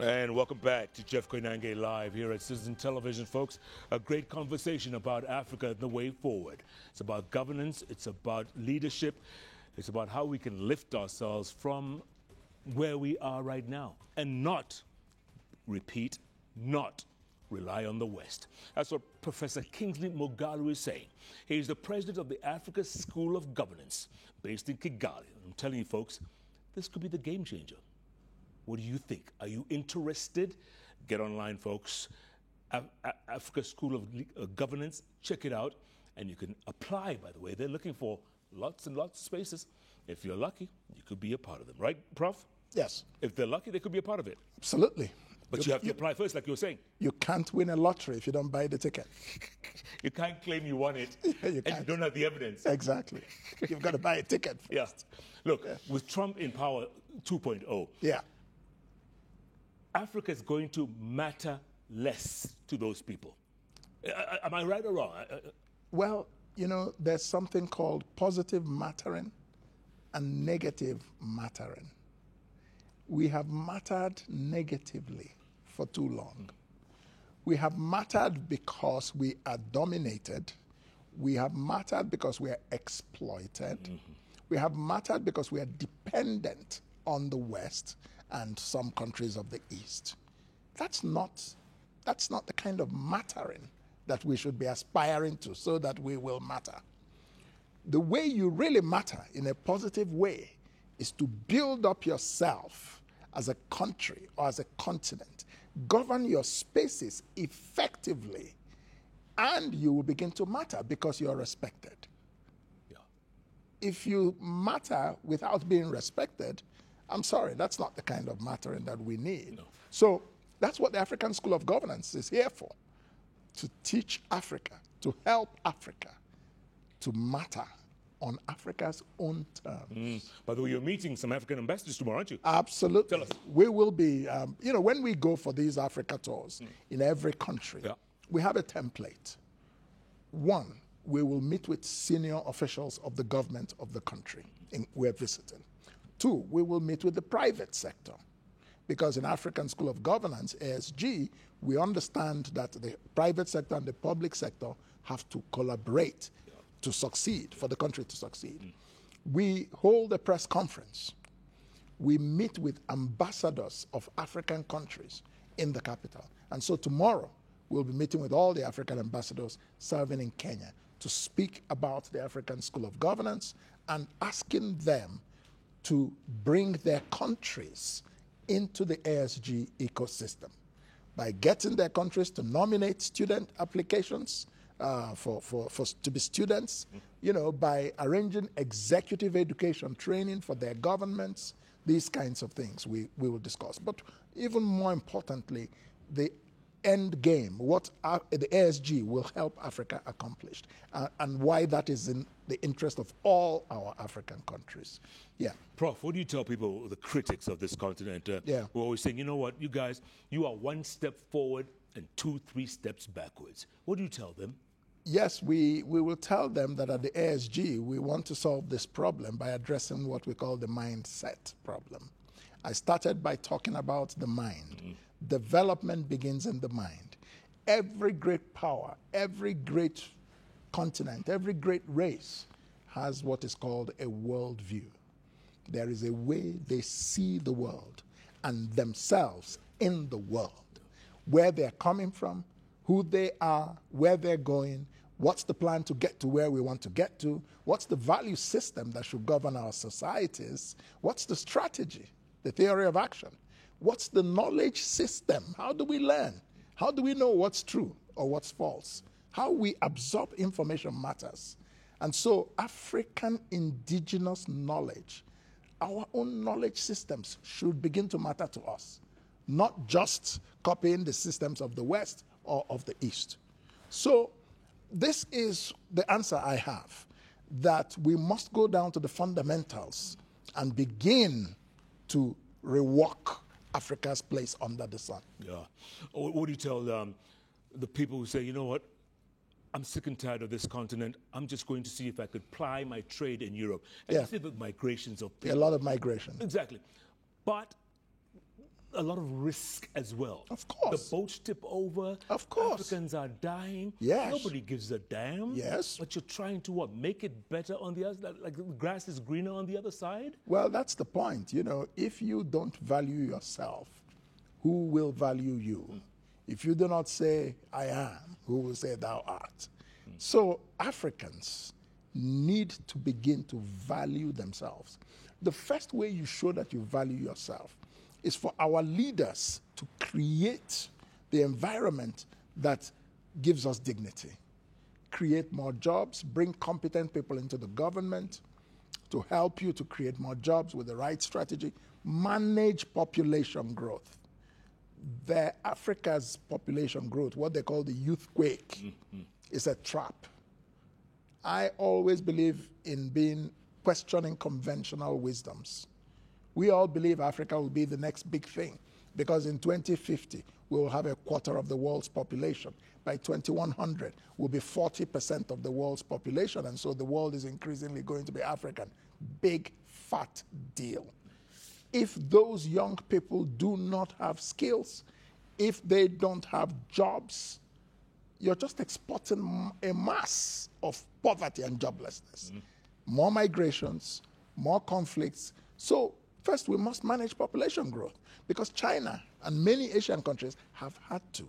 And welcome back to Jeff Koinange Live here at Citizen Television, folks. A great conversation about Africa and the way forward. It's about governance, it's about leadership, it's about how we can lift ourselves from where we are right now and not, repeat, not rely on the West. That's what Professor Kingsley Moghalu is saying. He's the president of the Africa School of Governance based in Kigali. I'm telling you, folks, this could be the game changer. What do you think? Are you interested? Get online, folks. Africa School of Governance. Check it out. And you can apply, by the way. They're looking for lots and lots of spaces. If you're lucky, you could be a part of them. Right, Prof? Yes. If they're lucky, they could be a part of it. Absolutely. But you have to apply first, like you were saying. You can't win a lottery if you don't buy the ticket. You can't claim you won it and you don't have the evidence. Exactly. You've got to buy a ticket first. Yeah. Look, with Trump in power 2.0, yeah, Africa is going to matter less to those people. Am I right or wrong? Well, you know, there's something called positive mattering and negative mattering. We have mattered negatively for too long. We have mattered because we are dominated. We have mattered because we are exploited. We have mattered because we are dependent on the West and some countries of the East. That's not the kind of mattering that we should be aspiring to so that we will matter. The way you really matter in a positive way is to build up yourself as a country or as a continent, govern your spaces effectively, and you will begin to matter because you're respected. Yeah. If you matter without being respected, I'm sorry, that's not the kind of mattering that we need. No. So that's what the African School of Governance is here for, to teach Africa, to help Africa to matter on Africa's own terms. By the way, you're meeting some African ambassadors tomorrow, aren't you? Absolutely. Tell us. We will be, you know, when we go for these Africa tours in every country, we have a template. One, we will meet with senior officials of the government of the country we're visiting. Two, we will meet with the private sector. Because in African School of Governance, ASG, we understand that the private sector and the public sector have to collaborate to succeed, for the country to succeed. We hold a press conference. We meet with ambassadors of African countries in the capital. And so tomorrow, we'll be meeting with all the African ambassadors serving in Kenya to speak about the African School of Governance and asking them to bring their countries into the ASG ecosystem by getting their countries to nominate student applications to be students, you know, by arranging executive education training for their governments, these kinds of things we will discuss. But even more importantly, the end game, what the ASG will help Africa accomplish, and why that is in the interest of all our African countries. Yeah. Prof, what do you tell people, the critics of this continent, who are always saying, you know what, you guys, you are one step forward and 2-3 steps backwards. What do you tell them? Yes, we will tell them that at the ASG, we want to solve this problem by addressing what we call the mindset problem. I started by talking about the mind. Development begins in the mind. Every great power, every great continent, every great race has what is called a worldview. There is a way they see the world and themselves in the world, where they're coming from, who they are, where they're going, what's the plan to get to where we want to get to, what's the value system that should govern our societies, what's the strategy, the theory of action, what's the knowledge system, how do we learn, how do we know what's true or what's false, how we absorb information matters. And so African indigenous knowledge, our own knowledge systems should begin to matter to us, not just copying the systems of the West or of the East. So this is the answer I have, that we must go down to the fundamentals and begin to rework Africa's place under the sun. Yeah. What do you tell the people who say, you know what, I'm sick and tired of this continent. I'm just going to see if I could ply my trade in Europe. And you see the migrations of people. A lot of migration. Exactly. But a lot of risk as well. Of course. The boats tip over. Of course. Africans are dying. Yes. Nobody gives a damn. Yes. But you're trying to what? Make it better on the other, like the grass is greener on the other side? Well, that's the point. You know, if you don't value yourself, who will value you? If you do not say, I am, who will say thou art? So Africans need to begin to value themselves. The first way you show that you value yourself is for our leaders to create the environment that gives us dignity. Create more jobs, bring competent people into the government to help you to create more jobs with the right strategy, manage population growth. Africa's population growth, what they call the youth quake, is a trap. I always believe in questioning conventional wisdoms. We all believe Africa will be the next big thing because in 2050, we will have a quarter of the world's population. By 2100, we'll be 40% of the world's population, and so the world is increasingly going to be African. Big, fat deal. If those young people do not have skills, if they don't have jobs, you're just exporting a mass of poverty and joblessness. More migrations, more conflicts. So first we must manage population growth because China and many Asian countries have had to.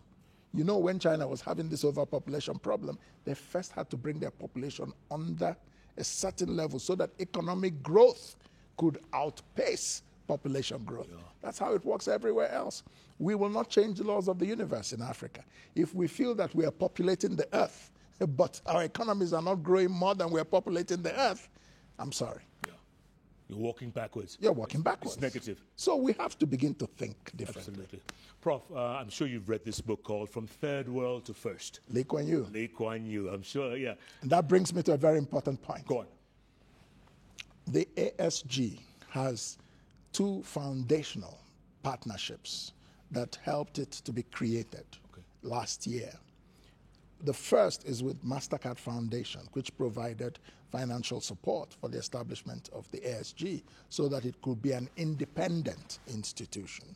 You know, when China was having this overpopulation problem, they first had to bring their population under a certain level so that economic growth could outpace population growth. Yeah. That's how it works everywhere else. We will not change the laws of the universe in Africa. If we feel that we are populating the earth, but our economies are not growing more than we are populating the earth, I'm sorry. Yeah. You're walking backwards. You're walking backwards. It's negative. So we have to begin to think differently. Absolutely. Prof, I'm sure you've read this book called From Third World to First. Lee Kuan Yew. Lee Kuan Yew, I'm sure, yeah. And that brings me to a very important point. Go on. The ASG has two foundational partnerships that helped it to be created last year. The first is with MasterCard Foundation, which provided financial support for the establishment of the ASG so that it could be an independent institution.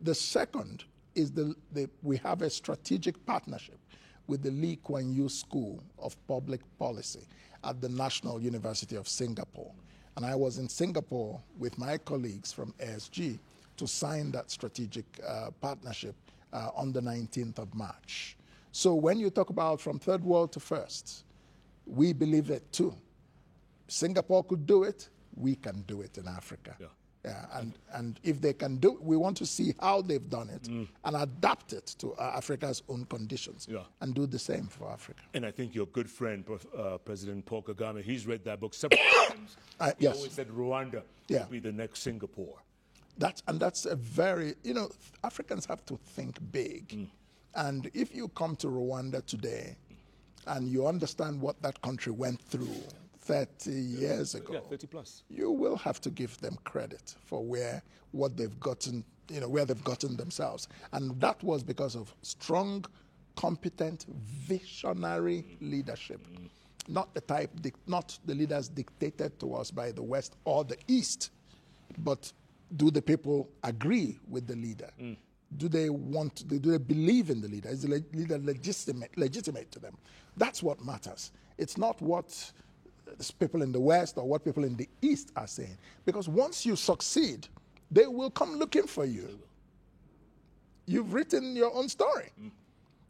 The second is we have a strategic partnership with the Lee Kuan Yew School of Public Policy at the National University of Singapore. And I was in Singapore with my colleagues from ASG to sign that strategic partnership on the 19th of March. So when you talk about from third world to first, we believe it too. Singapore could do it, we can do it in Africa. Yeah. Yeah, and if they can do it, we want to see how they've done it and adapt it to Africa's own conditions and do the same for Africa. And I think your good friend, President Paul Kagame, he's read that book several times. He always said Rwanda will be the next Singapore. That's a very, Africans have to think big. And if you come to Rwanda today and you understand what that country went through 30 years ago, 30 plus, you will have to give them credit for what they've gotten, where they've gotten themselves. And that was because of strong, competent, visionary leadership. Not the leaders dictated to us by the West or the East, but do the people agree with the leader? Do they believe in the leader? Is the leader legitimate to them? That's what matters. It's not what people in the West or what people in the East are saying. Because once you succeed, they will come looking for you. You've written your own story.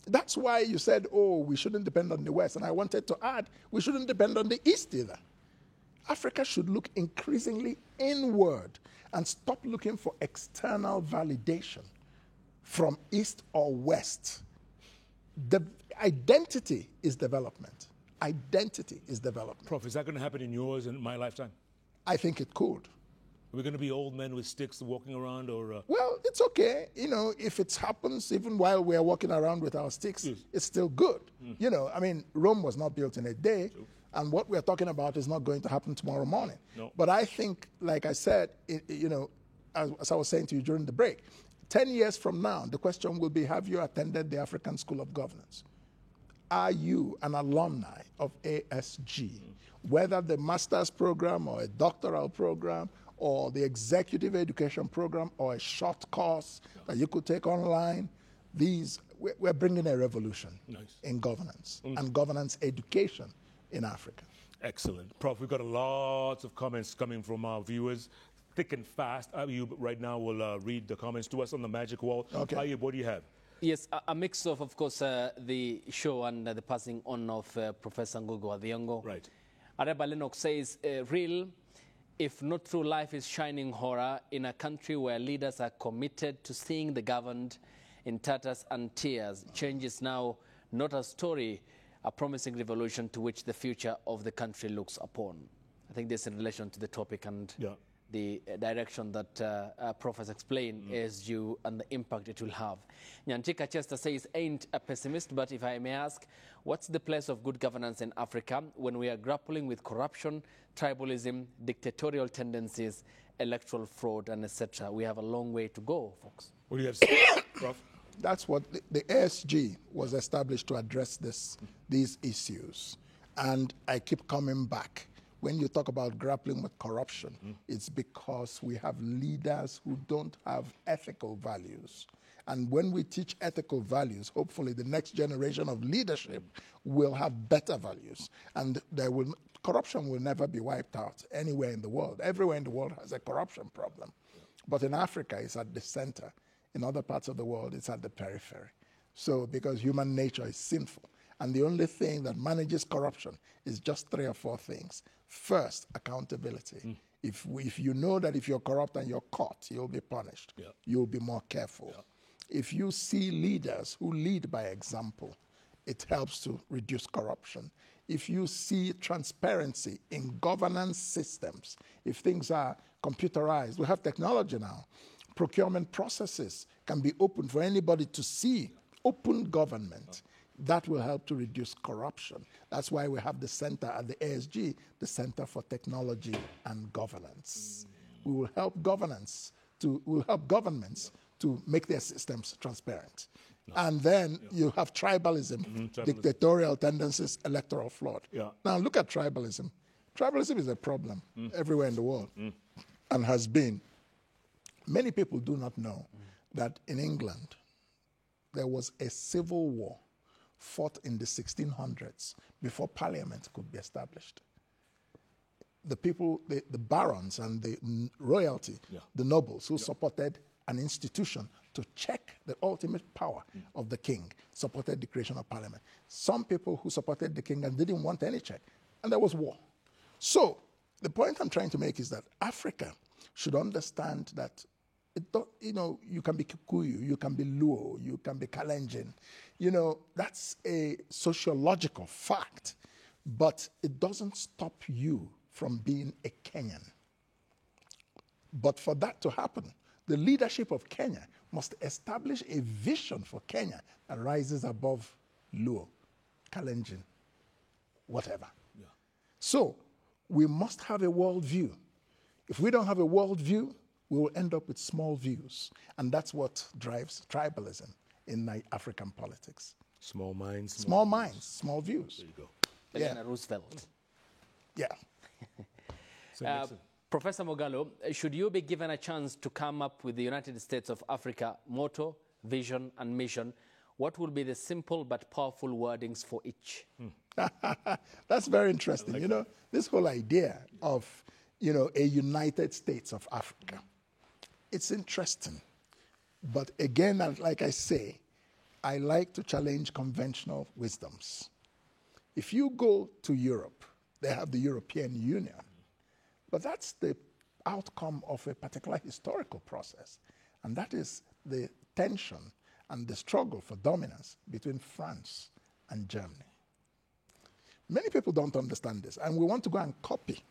That's why you said, we shouldn't depend on the West. And I wanted to add, we shouldn't depend on the East either. Africa should look increasingly inward and stop looking for external validation from East or West. The identity is development. Identity is development. Prof, is that going to happen in yours and my lifetime? I think it could. Are we going to be old men with sticks walking around, or? Well, it's okay. If it happens even while we are walking around with our sticks, it's still good. Rome was not built in a day. True. And what we're talking about is not going to happen tomorrow morning. No. But I think, like I said, as I was saying to you during the break, 10 years from now, the question will be, have you attended the African School of Governance? Are you an alumni of ASG? Whether the master's program or a doctoral program or the executive education program or a short course that you could take online. We're bringing a revolution in governance and governance education in Africa. Excellent. Prof, we've got lots of comments coming from our viewers, thick and fast. Ayub right now will read the comments to us on the magic wall. Okay. Ayub, what do you have? Yes, a mix of course, the show and the passing on of Professor Ngugi Thiong'o. Right. Areba Lennox says, real, if not through life is shining horror, in a country where leaders are committed to seeing the governed in tatters and tears. Change is now not a story, a promising revolution to which the future of the country looks upon. I think this in relation to the topic and the direction that Prof has explained as you and the impact it will have. Nyantika Chester says, ain't a pessimist, but if I may ask, what's the place of good governance in Africa when we are grappling with corruption, tribalism, dictatorial tendencies, electoral fraud, and etc.? We have a long way to go, folks. What do you have to say, Prof? That's what the ASG was established to address these issues. And I keep coming back. When you talk about grappling with corruption, it's because we have leaders who don't have ethical values. And when we teach ethical values, hopefully the next generation of leadership will have better values. And corruption will never be wiped out anywhere in the world. Everywhere in the world has a corruption problem. But in Africa, it's at the center. In other parts of the world, it's at the periphery. So, because human nature is sinful. And the only thing that manages corruption is just 3 or 4 things. First, accountability. If you know that if you're corrupt and you're caught, you'll be punished. You'll be more careful. If you see leaders who lead by example, it helps to reduce corruption. If you see transparency in governance systems, if things are computerized, we have technology now. Procurement processes can be open for anybody to see. Open government. That will help to reduce corruption. That's why we have the center at the ASG, the Center for Technology and Governance. We will help governments to make their systems transparent. And then you have tribalism, dictatorial tendencies, electoral fraud. Now look at tribalism. Tribalism is a problem everywhere in the world and has been. Many people do not know that in England there was a civil war fought in the 1600s before parliament could be established. The people, the barons and the royalty, the nobles who supported an institution to check the ultimate power of the king, supported the creation of parliament. Some people who supported the king and didn't want any check, and there was war. So the point I'm trying to make is that Africa should understand that you can be Kikuyu, you can be Luo, you can be Kalenjin. That's a sociological fact, but it doesn't stop you from being a Kenyan. But for that to happen, the leadership of Kenya must establish a vision for Kenya that rises above Luo, Kalenjin, whatever. So we must have a worldview. If we don't have a worldview, we will end up with small views. And that's what drives tribalism in African politics. Small minds. Small minds, small views. There you go. President Roosevelt. Professor Mogalo, should you be given a chance to come up with the United States of Africa motto, vision, and mission, what will be the simple but powerful wordings for each? That's very interesting. This whole idea of, a United States of Africa. It's interesting. But again, like I say, I like to challenge conventional wisdoms. If you go to Europe, they have the European Union. But that's the outcome of a particular historical process. And that is the tension and the struggle for dominance between France and Germany. Many people don't understand this, and we want to go and copy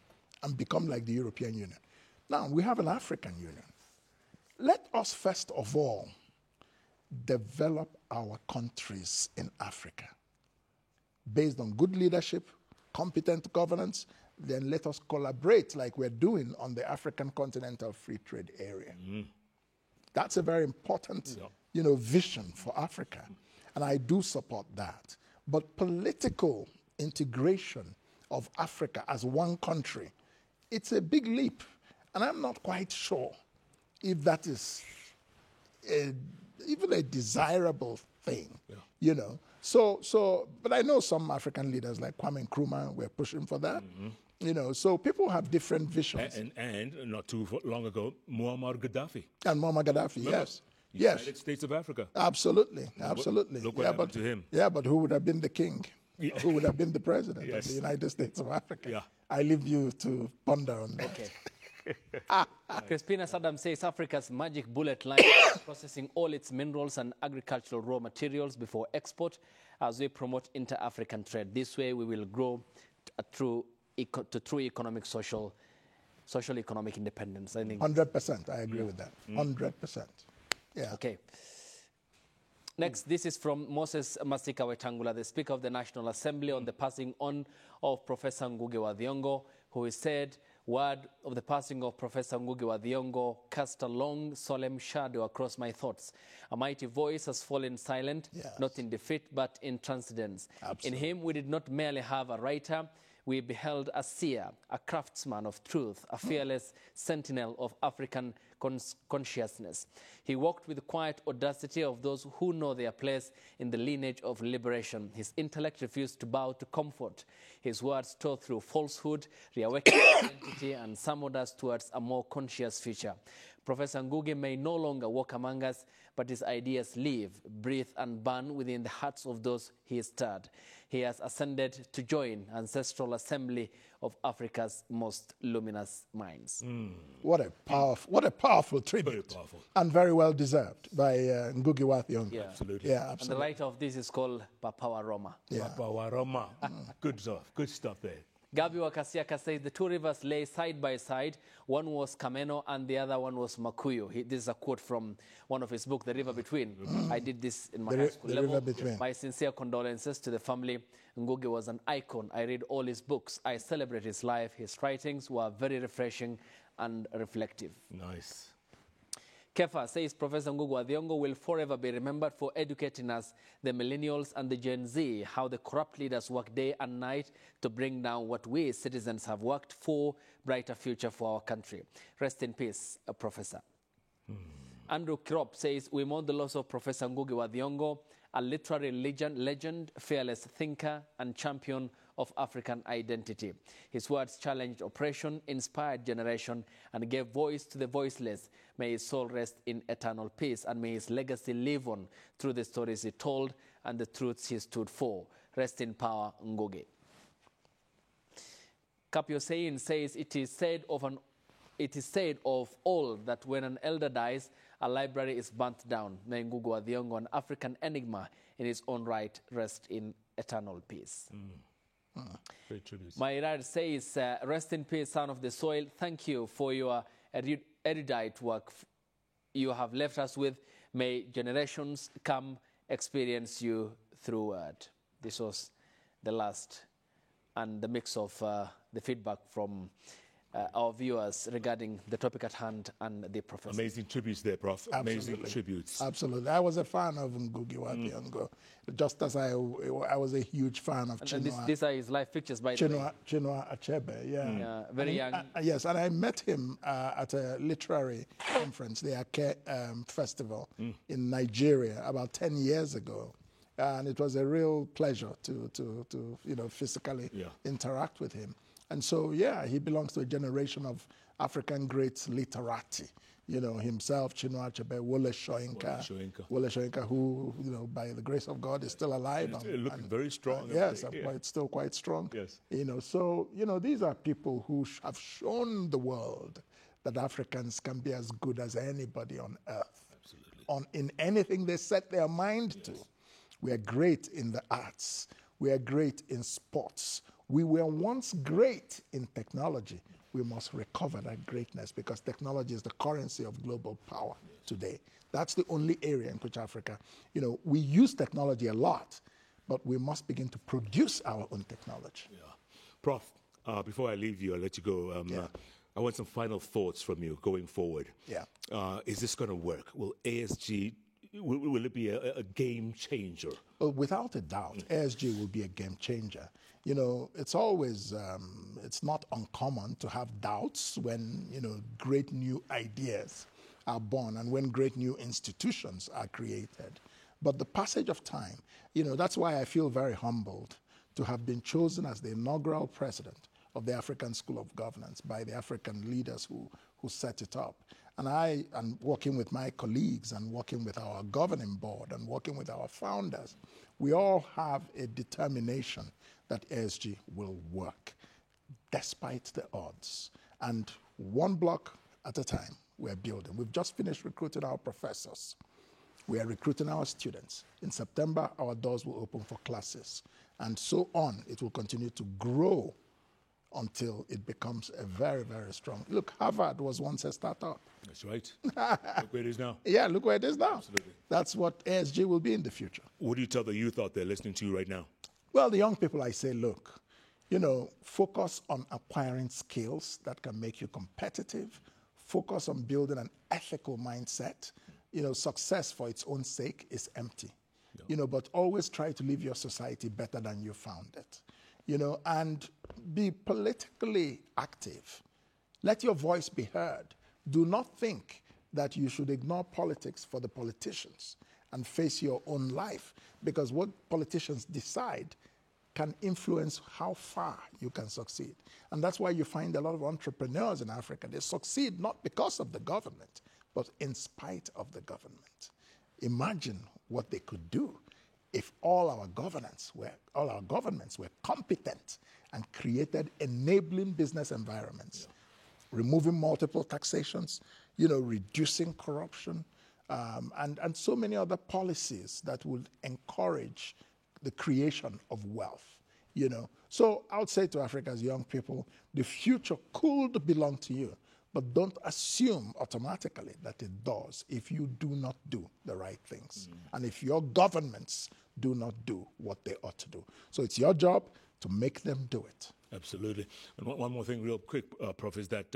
and become like the European Union. Now, we have an African Union. Let us first of all develop our countries in Africa based on good leadership, competent governance. Then let us collaborate like we're doing on the African Continental Free Trade Area. That's a very important, vision for Africa, and I do support that. But political integration of Africa as one country, it's a big leap. And I'm not quite sure if that is even a desirable thing, you know. But I know some African leaders like Kwame Nkrumah were pushing for that. You know, so people have different visions. And not too long ago, Muammar Gaddafi. And Muammar Gaddafi, Remember? yes. United States of Africa. Absolutely, absolutely. Look what happened to him. Yeah, but who would have been the king? Who would have been the president of the United States of Africa? Yeah. I leave you to ponder on that. Okay. Crispina Saddam says Africa's magic bullet line is processing all its minerals and agricultural raw materials before export as we promote inter-African trade. This way we will grow to true economic, social economic independence. I think 100%, I agree with that. 100%. Yeah. Okay. Next, this is from Moses Masikawangula, the Speaker of the National Assembly, on the passing on of Professor Ngugi wa Thiong'o, who said, word of the passing of Professor Ngugi wa Thiong'o cast a long, solemn shadow across my thoughts. A mighty voice has fallen silent, not in defeat, but in transcendence. Absolutely. In him, we did not merely have a writer, we beheld a seer, a craftsman of truth, a fearless sentinel of African consciousness. He walked with the quiet audacity of those who know their place in the lineage of liberation. His intellect refused to bow to comfort. His words tore through falsehood, reawakened identity, and summoned us towards a more conscious future. Professor Ngugi may no longer walk among us, but his ideas live, breathe, and burn within the hearts of those he stirred. He has ascended to join ancestral assembly of Africa's most luminous minds. What a powerful tribute. Very powerful. And very well deserved by Ngugi wa Thiong'o. Yeah. Absolutely. Yeah, And the absolutely. writer of this is called Paparoma. Paparoma. Good stuff there. Gabi Wakasiaka says the two rivers lay side by side. One was Kameno and the other one was Makuyu. This is a quote from one of his books, The River Between. I did this in my high school The level. River Between. My sincere condolences to the family. Ngugi was an icon. I read all his books. I celebrate his life. His writings were very refreshing and reflective. Nice. Kefa says Professor Ngugi wa Thiong'o will forever be remembered for educating us, the millennials and the Gen Z, how the corrupt leaders work day and night to bring down what we citizens have worked for, brighter future for our country. Rest in peace, Professor. Andrew Krop says, we mourn the loss of Professor Ngugi wa Thiong'o, a literary legend, fearless thinker, and champion of African identity. His words challenged oppression, inspired generation, and gave voice to the voiceless. May his soul rest in eternal peace, and may his legacy live on through the stories he told and the truths he stood for. Rest in power, Ngugi. Kapio Sein says, it is said of all that when an elder dies, a library is burnt down. May Ngugi wa Thiong'o, an African enigma in his own right, rest in eternal peace. Great tributes. My dad says, rest in peace, son of the soil. Thank you for your erudite work you have left us with. May generations come experience you through word. This was the last and the mix of the feedback from our viewers regarding the topic at hand and the professor. Amazing tributes there, Prof. Amazing tributes. Absolutely. I was a fan of Ngugi wa Thiong'o, just as I was a huge fan of Chinua. These are his live pictures, by the way. Chinua Achebe, yeah. Very young. Yes, and I met him at a literary conference, the Ake Festival in Nigeria about 10 years ago. And it was a real pleasure to physically interact with him. And so, yeah, he belongs to a generation of African greats literati. You know, himself, Chinua Achebe, Wole Soyinka, who, by the grace of God, is still alive. Looking very strong. Yes, still quite strong. Yes. So, these are people who have shown the world that Africans can be as good as anybody on earth. Absolutely. In anything they set their mind to. We are great in the arts. We are great in sports. We were once great in technology. We must recover that greatness because technology is the currency of global power today. That's the only area in which Africa, we use technology a lot, but we must begin to produce our own technology. Yeah. Prof, before I leave you, I'll let you go. I want some final thoughts from you going forward. Yeah. Is this going to work? Will ASG, will it be a game changer? Well, without a doubt, ASG will be a game changer. You know, it's always, it's not uncommon to have doubts when, you know, great new ideas are born and when great new institutions are created. But the passage of time, you know, that's why I feel very humbled to have been chosen as the inaugural president of the African School of Governance by the African leaders who set it up. And I am working with my colleagues and working with our governing board and working with our founders. We all have a determination that ASG will work despite the odds. And one block at a time, we're building. We've just finished recruiting our professors. We are recruiting our students. In September, our doors will open for classes. And so on, it will continue to grow until it becomes a very, very strong. Look, Harvard was once a startup. That's right. Look where it is now. Yeah, look where it is now. Absolutely. That's what ASG will be in the future. What do you tell the youth out there listening to you right now? Well, the young people, I say, look, you know, focus on acquiring skills that can make you competitive. Focus on building an ethical mindset. You know, success for its own sake is empty. No. You know, but always try to leave your society better than you found it. You know, and be politically active. Let your voice be heard. Do not think that you should ignore politics for the politicians and face your own life, because what politicians decide can influence how far you can succeed. And that's why you find a lot of entrepreneurs in Africa. They succeed not because of the government, but in spite of the government. Imagine what they could do if all our governments were competent and created enabling business environments, removing multiple taxations, you know, reducing corruption, and so many other policies that would encourage the creation of wealth, you know. So I would say to Africa's young people, the future could belong to you, but don't assume automatically that it does if you do not do the right things. And if your governments do not do what they ought to do. So it's your job to make them do it. Absolutely. And one more thing real quick, Prof, is that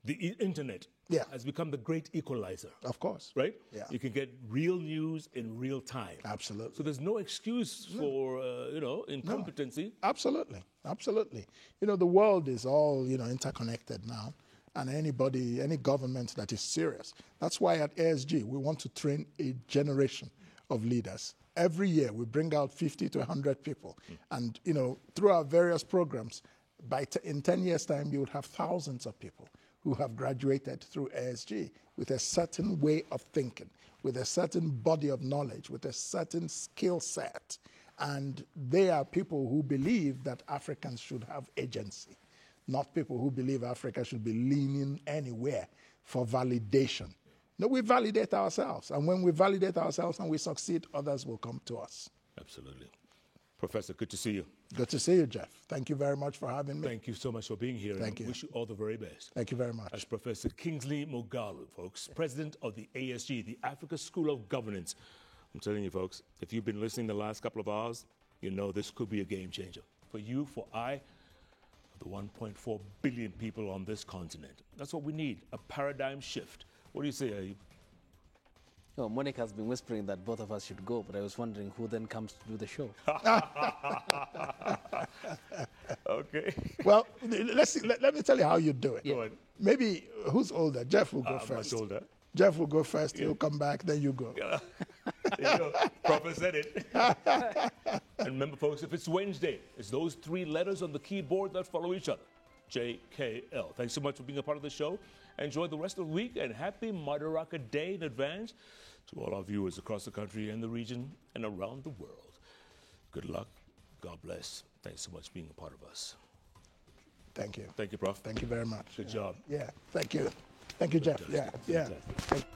the internet has become the great equalizer. Of course. Right? Yeah. You can get real news in real time. Absolutely. So there's no excuse for, you know, incompetency. No. Absolutely. Absolutely. You know, the world is all, you know, interconnected now. And any government that is serious. That's why at ASG, we want to train a generation of leaders. Every year, we bring out 50 to 100 people. And, you know, through our various programs, in 10 years' time, you would have thousands of people who have graduated through ASG with a certain way of thinking, with a certain body of knowledge, with a certain skill set. And they are people who believe that Africans should have agency, not people who believe Africa should be leaning anywhere for validation. No, we validate ourselves. And when we validate ourselves and we succeed, others will come to us. Absolutely. Professor, good to see you. Good to see you, Jeff. Thank you very much for having me. Thank you so much for being here. Thank you. Wish you all the very best. Thank you very much. As Professor Kingsley Moghalu, folks, president of the ASG, the Africa School of Governance. I'm telling you, folks, if you've been listening the last couple of hours, you know this could be a game changer. For you, for I, the 1.4 billion people on this continent. That's what we need, a paradigm shift. What do you say, Ayub? Oh, Monica has been whispering that both of us should go, but I was wondering who then comes to do the show. Okay. Well, let me tell you how you do it. Go on. Maybe, who's older? Jeff will go I'm first. much older. Jeff will go first, he'll come back, then you go. There you go. Prophet said it. And remember, folks, if it's Wednesday, it's those three letters on the keyboard that follow each other. JKL. Thanks so much for being a part of the show. Enjoy the rest of the week, and happy Madaraka Day in advance to all our viewers across the country and the region and around the world. Good luck. God bless. Thanks so much for being a part of us. Thank you. Thank you, Prof. Thank you very much. Good job. Yeah, thank you. Thank you, Jeff. Yeah. Fantastic.